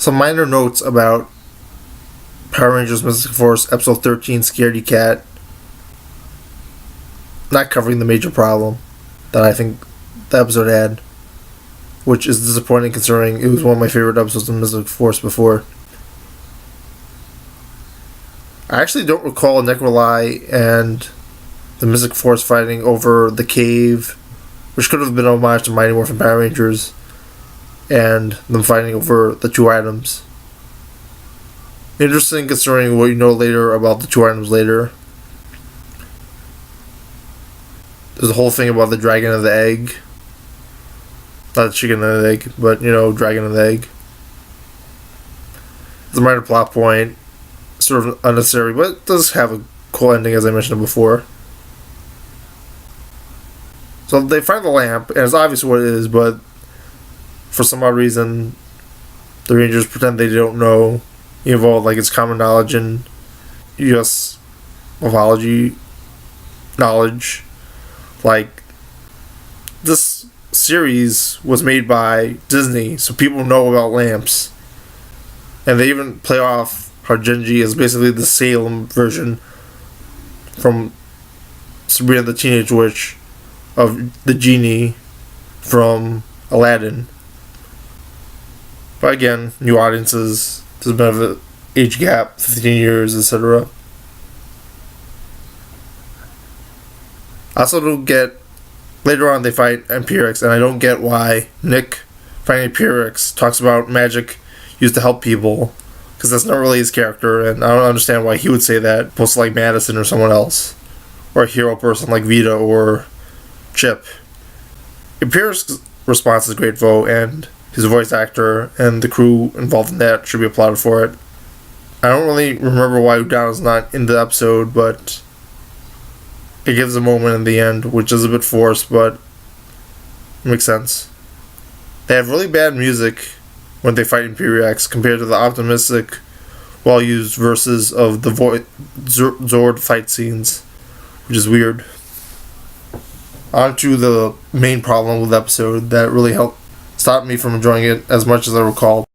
Some minor notes about Power Rangers Mystic Force Episode 13, Scaredy Cat. Not covering the major problem that I think the episode had, which is disappointing considering it was one of my favorite episodes of Mystic Force before. I actually don't recall Nikolai and the Mystic Force fighting over the cave, which could have been an homage to Mighty Morphin Power Rangers, and them fighting over the two items. Interesting considering what you know later about the two items later. There's a whole thing about the dragon and the egg. Not the chicken and the egg, but, dragon and the egg. It's a minor plot point. Sort of unnecessary, but it does have a cool ending, as I mentioned before. So they find the lamp, and it's obvious what it is, but for some odd reason, the Rangers pretend they don't know. Involved like it's common knowledge in U.S. mythology knowledge. Like, this series was made by Disney, so people know about lamps. And they even play off how Genji is basically the Salem version from Sabrina the Teenage Witch of the genie from Aladdin. But again, new audiences, there's a bit of an age gap, 15 years, etc. I also don't get, later on they fight Empirix, and I don't get why Nick fighting Empirix talks about magic used to help people, because that's not really his character, and I don't understand why he would say that, opposed to like Madison or someone else, or a hero person like Vita or Chip. Empirix's response is great though, and his voice actor and the crew involved in that should be applauded for it. I don't really remember why Udana's not in the episode, but it gives a moment in the end, which is a bit forced, but it makes sense. They have really bad music when they fight Imperiax compared to the optimistic, well-used verses of the Zord fight scenes, which is weird. On to the main problem with the episode that really helped stop me from enjoying it as much as I recall.